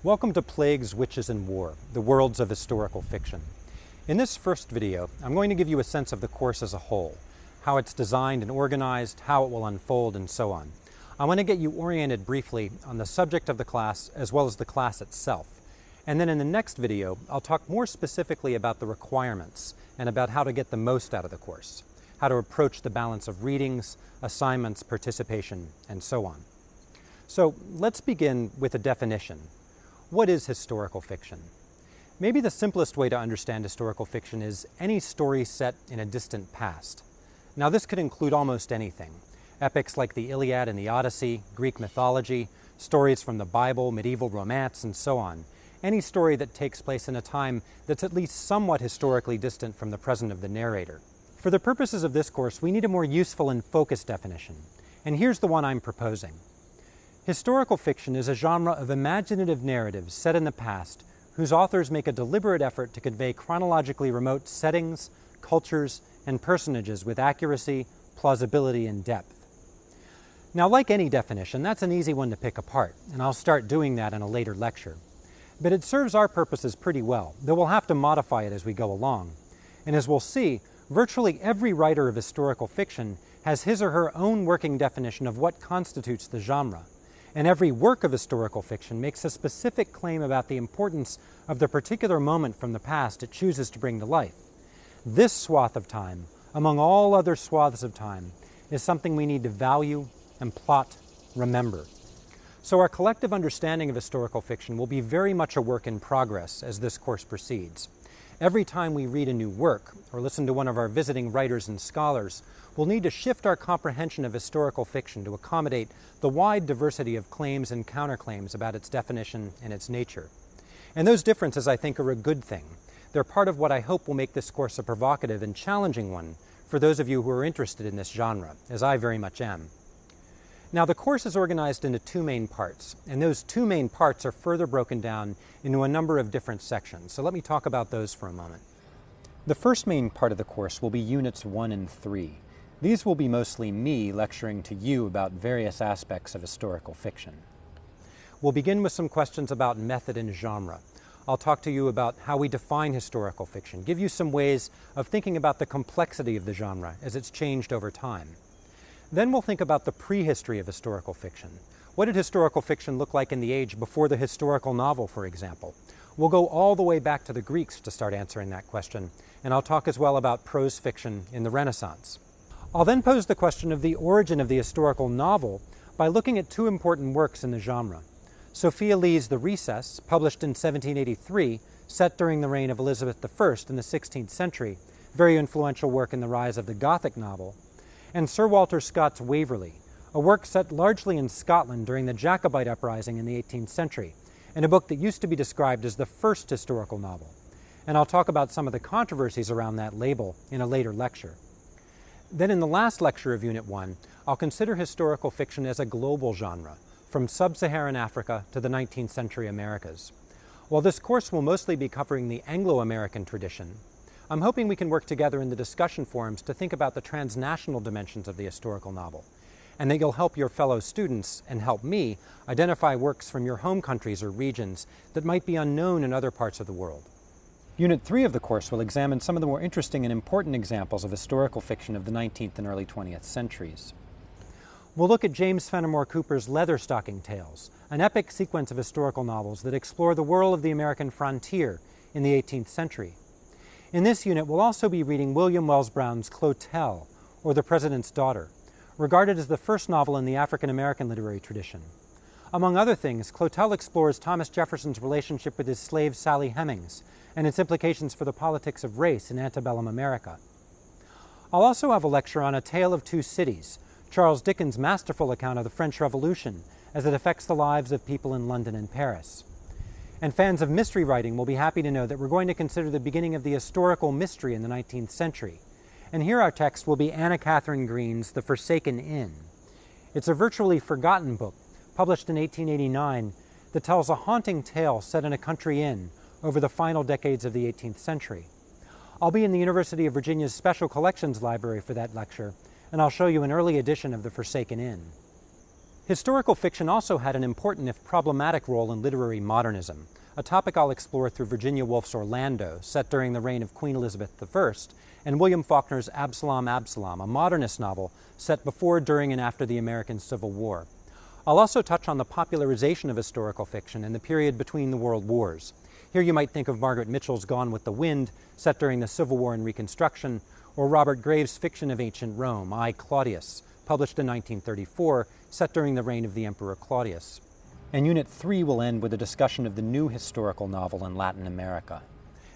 Welcome to Plagues, Witches, and War, the worlds of historical fiction. In this first video, I'm going to give you a sense of the course as a whole, how it's designed and organized, how it will unfold, and so on. I want to get you oriented briefly on the subject of the class as well as the class itself. And then in the next video, I'll talk more specifically about the requirements and about how to get the most out of the course, how to approach the balance of readings, assignments, participation, and so on. So let's begin with a definition. What is historical fiction? Maybe the simplest way to understand historical fiction is any story set in a distant past. Now this could include almost anything. Epics like the Iliad and the Odyssey, Greek mythology, stories from the Bible, medieval romance, and so on. Any story that takes place in a time that's at least somewhat historically distant from the present of the narrator. For the purposes of this course, we need a more useful and focused definition. And here's the one I'm proposing. Historical fiction is a genre of imaginative narratives set in the past whose authors make a deliberate effort to convey chronologically remote settings, cultures, and personages with accuracy, plausibility, and depth. Now, like any definition, that's an easy one to pick apart, and I'll start doing that in a later lecture. But it serves our purposes pretty well, though we'll have to modify it as we go along. And as we'll see, virtually every writer of historical fiction has his or her own working definition of what constitutes the genre. And every work of historical fiction makes a specific claim about the importance of the particular moment from the past it chooses to bring to life. This swath of time, among all other swaths of time, is something we need to value and plot, remember. So our collective understanding of historical fiction will be very much a work in progress as this course proceeds. Every time we read a new work or listen to one of our visiting writers and scholars, we'll need to shift our comprehension of historical fiction to accommodate the wide diversity of claims and counterclaims about its definition and its nature. And those differences, I think, are a good thing. They're part of what I hope will make this course a provocative and challenging one for those of you who are interested in this genre, as I very much am. Now, the course is organized into two main parts, and those two main parts are further broken down into a number of different sections. So let me talk about those for a moment. The first main part of the course will be Units 1 and 3. These will be mostly me lecturing to you about various aspects of historical fiction. We'll begin with some questions about method and genre. I'll talk to you about how we define historical fiction, give you some ways of thinking about the complexity of the genre as it's changed over time. Then we'll think about the prehistory of historical fiction. What did historical fiction look like in the age before the historical novel, for example? We'll go all the way back to the Greeks to start answering that question, and I'll talk as well about prose fiction in the Renaissance. I'll then pose the question of the origin of the historical novel by looking at two important works in the genre. Sophia Lee's The Recess, published in 1783, set during the reign of Elizabeth I in the 16th century, very influential work in the rise of the Gothic novel, and Sir Walter Scott's Waverley, a work set largely in Scotland during the Jacobite uprising in the 18th century, and a book that used to be described as the first historical novel. And I'll talk about some of the controversies around that label in a later lecture. Then in the last lecture of Unit 1, I'll consider historical fiction as a global genre, from sub-Saharan Africa to the 19th century Americas. While this course will mostly be covering the Anglo-American tradition, I'm hoping we can work together in the discussion forums to think about the transnational dimensions of the historical novel, and that you'll help your fellow students and help me identify works from your home countries or regions that might be unknown in other parts of the world. Unit 3 of the course will examine some of the more interesting and important examples of historical fiction of the 19th and early 20th centuries. We'll look at James Fenimore Cooper's Leatherstocking Tales, an epic sequence of historical novels that explore the world of the American frontier in the 18th century. In this unit, we'll also be reading William Wells Brown's Clotel, or The President's Daughter, regarded as the first novel in the African-American literary tradition. Among other things, Clotel explores Thomas Jefferson's relationship with his slave Sally Hemings and its implications for the politics of race in antebellum America. I'll also have a lecture on A Tale of Two Cities, Charles Dickens' masterful account of the French Revolution as it affects the lives of people in London and Paris. And fans of mystery writing will be happy to know that we're going to consider the beginning of the historical mystery in the 19th century. And here our text will be Anna Katharine Green's The Forsaken Inn. It's a virtually forgotten book, published in 1889, that tells a haunting tale set in a country inn over the final decades of the 18th century. I'll be in the University of Virginia's Special Collections Library for that lecture, and I'll show you an early edition of The Forsaken Inn. Historical fiction also had an important, if problematic, role in literary modernism, a topic I'll explore through Virginia Woolf's Orlando, set during the reign of Queen Elizabeth I, and William Faulkner's Absalom, Absalom, a modernist novel set before, during, and after the American Civil War. I'll also touch on the popularization of historical fiction in the period between the world wars. Here you might think of Margaret Mitchell's Gone with the Wind, set during the Civil War and Reconstruction, or Robert Graves' fiction of ancient Rome, I, Claudius, published in 1934, set during the reign of the Emperor Claudius. And Unit 3 will end with a discussion of the new historical novel in Latin America.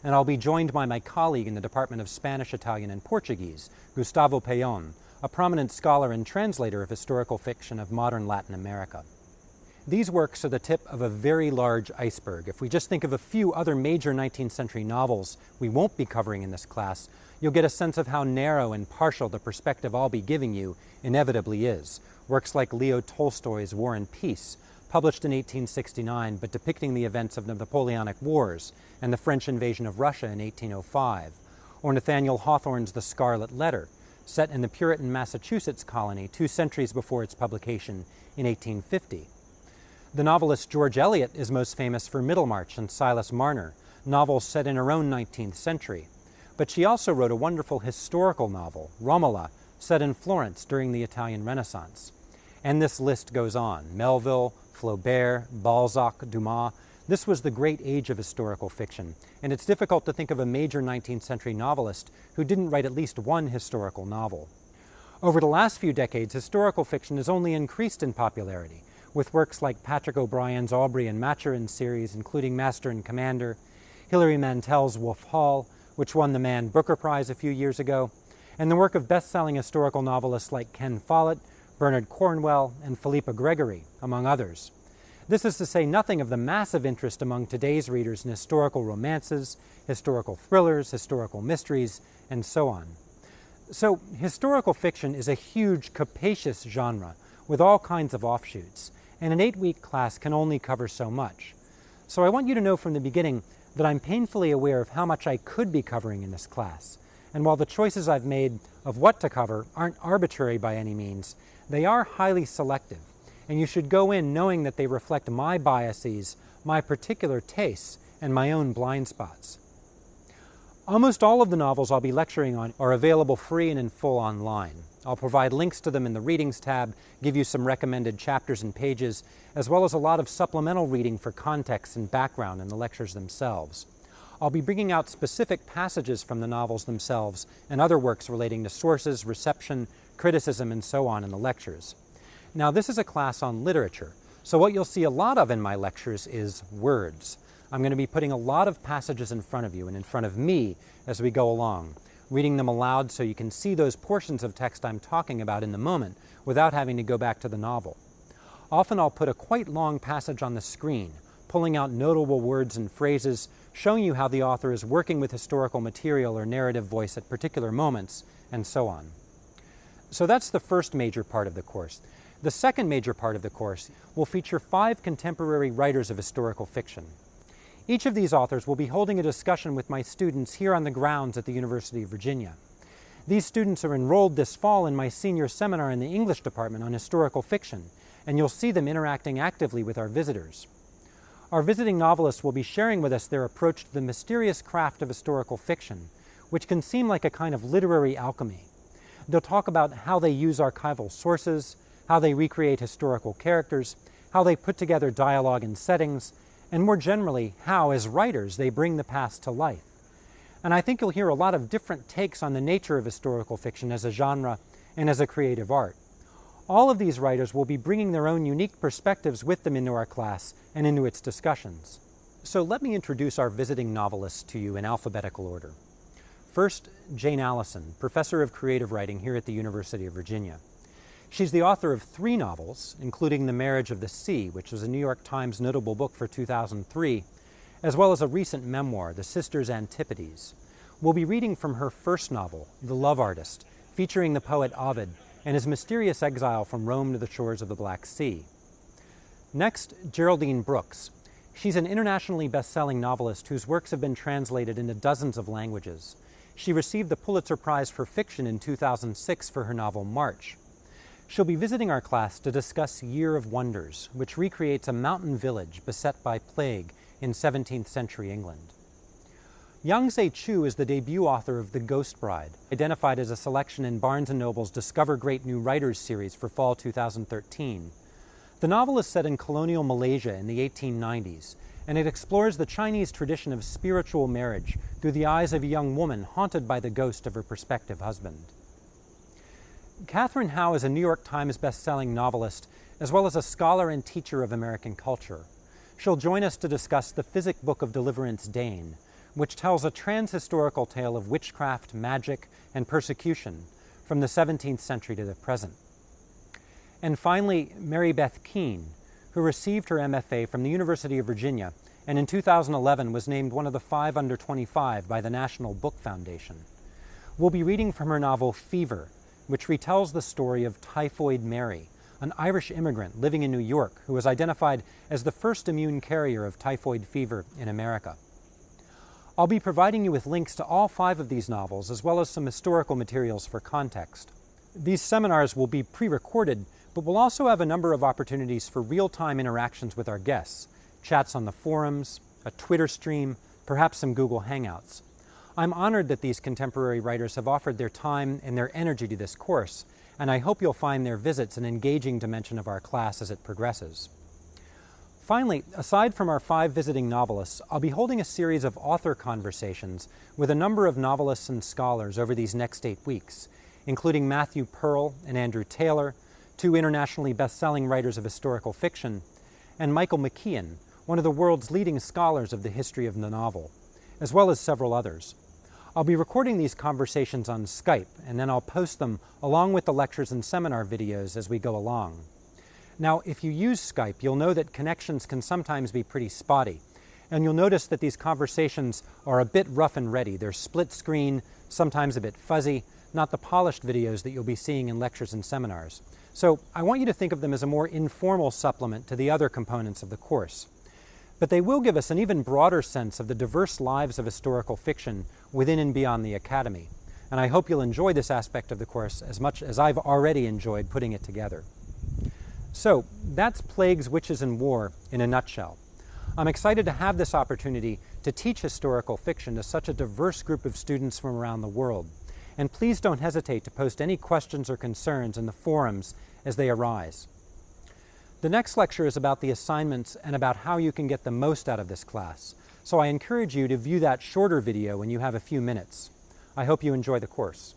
And I'll be joined by my colleague in the Department of Spanish, Italian, and Portuguese, Gustavo Peon, a prominent scholar and translator of historical fiction of modern Latin America. These works are the tip of a very large iceberg. If we just think of a few other major 19th century novels we won't be covering in this class, you'll get a sense of how narrow and partial the perspective I'll be giving you inevitably is. Works like Leo Tolstoy's War and Peace, published in 1869 but depicting the events of the Napoleonic Wars and the French invasion of Russia in 1805, or Nathaniel Hawthorne's The Scarlet Letter, set in the Puritan Massachusetts colony 2 centuries before its publication in 1850. The novelist George Eliot is most famous for Middlemarch and Silas Marner, novels set in her own 19th century. But she also wrote a wonderful historical novel, Romola, set in Florence during the Italian Renaissance. And this list goes on. Melville, Flaubert, Balzac, Dumas. This was the great age of historical fiction, and it's difficult to think of a major 19th century novelist who didn't write at least one historical novel. Over the last few decades, historical fiction has only increased in popularity, with works like Patrick O'Brien's Aubrey and Maturin series, including Master and Commander, Hilary Mantel's Wolf Hall, which won the Man Booker Prize a few years ago, and the work of best-selling historical novelists like Ken Follett, Bernard Cornwell, and Philippa Gregory, among others. This is to say nothing of the massive interest among today's readers in historical romances, historical thrillers, historical mysteries, and so on. So, historical fiction is a huge, capacious genre with all kinds of offshoots, and an 8-week class can only cover so much. So I want you to know from the beginning that I'm painfully aware of how much I could be covering in this class. And while the choices I've made of what to cover aren't arbitrary by any means, they are highly selective, and you should go in knowing that they reflect my biases, my particular tastes, and my own blind spots. Almost all of the novels I'll be lecturing on are available free and in full online. I'll provide links to them in the Readings tab, give you some recommended chapters and pages, as well as a lot of supplemental reading for context and background in the lectures themselves. I'll be bringing out specific passages from the novels themselves and other works relating to sources, reception, criticism, and so on in the lectures. Now, this is a class on literature, so what you'll see a lot of in my lectures is words. I'm going to be putting a lot of passages in front of you and in front of me as we go along, reading them aloud so you can see those portions of text I'm talking about in the moment without having to go back to the novel. Often I'll put a quite long passage on the screen, pulling out notable words and phrases, showing you how the author is working with historical material or narrative voice at particular moments, and so on. So that's the first major part of the course. The second major part of the course will feature 5 contemporary writers of historical fiction. Each of these authors will be holding a discussion with my students here on the grounds at the University of Virginia. These students are enrolled this fall in my senior seminar in the English department on historical fiction, and you'll see them interacting actively with our visitors. Our visiting novelists will be sharing with us their approach to the mysterious craft of historical fiction, which can seem like a kind of literary alchemy. They'll talk about how they use archival sources, how they recreate historical characters, how they put together dialogue and settings, and more generally, how, as writers, they bring the past to life. And I think you'll hear a lot of different takes on the nature of historical fiction as a genre and as a creative art. All of these writers will be bringing their own unique perspectives with them into our class and into its discussions. So let me introduce our visiting novelists to you in alphabetical order. First, Jane Allison, Professor of Creative Writing here at the University of Virginia. She's the author of 3 novels, including The Marriage of the Sea, which was a New York Times notable book for 2003, as well as a recent memoir, The Sisters Antipodes. We'll be reading from her first novel, The Love Artist, featuring the poet Ovid and his mysterious exile from Rome to the shores of the Black Sea. Next, Geraldine Brooks. She's an internationally best-selling novelist whose works have been translated into dozens of languages. She received the Pulitzer Prize for Fiction in 2006 for her novel March. She'll be visiting our class to discuss Year of Wonders, which recreates a mountain village beset by plague in 17th century England. Yangtze Chu is the debut author of The Ghost Bride, identified as a selection in Barnes & Noble's Discover Great New Writers series for fall 2013. The novel is set in colonial Malaysia in the 1890s, and it explores the Chinese tradition of spiritual marriage through the eyes of a young woman haunted by the ghost of her prospective husband. Katherine Howe is a New York Times best-selling novelist, as well as a scholar and teacher of American culture. She'll join us to discuss The Physic Book of Deliverance Dane, which tells a trans-historical tale of witchcraft, magic, and persecution from the 17th century to the present. And finally, Mary Beth Keane, who received her MFA from the University of Virginia and in 2011 was named one of the 5 under 25 by the National Book Foundation. We'll be reading from her novel Fever, which retells the story of Typhoid Mary, an Irish immigrant living in New York who was identified as the first immune carrier of typhoid fever in America. I'll be providing you with links to all 5 of these novels, as well as some historical materials for context. These seminars will be pre-recorded, but we'll also have a number of opportunities for real-time interactions with our guests, chats on the forums, a Twitter stream, perhaps some Google Hangouts. I'm honored that these contemporary writers have offered their time and their energy to this course, and I hope you'll find their visits an engaging dimension of our class as it progresses. Finally, aside from our 5 visiting novelists, I'll be holding a series of author conversations with a number of novelists and scholars over these next 8 weeks, including Matthew Pearl and Andrew Taylor, 2 internationally best-selling writers of historical fiction, and Michael McKeon, one of the world's leading scholars of the history of the novel, as well as several others. I'll be recording these conversations on Skype, and then I'll post them along with the lectures and seminar videos as we go along. Now, if you use Skype, you'll know that connections can sometimes be pretty spotty, and you'll notice that these conversations are a bit rough and ready. They're split screen, sometimes a bit fuzzy, not the polished videos that you'll be seeing in lectures and seminars. So I want you to think of them as a more informal supplement to the other components of the course. But they will give us an even broader sense of the diverse lives of historical fiction within and beyond the Academy. And I hope you'll enjoy this aspect of the course as much as I've already enjoyed putting it together. So that's Plagues, Witches, and War in a nutshell. I'm excited to have this opportunity to teach historical fiction to such a diverse group of students from around the world. And please don't hesitate to post any questions or concerns in the forums as they arise. The next lecture is about the assignments and about how you can get the most out of this class. So I encourage you to view that shorter video when you have a few minutes. I hope you enjoy the course.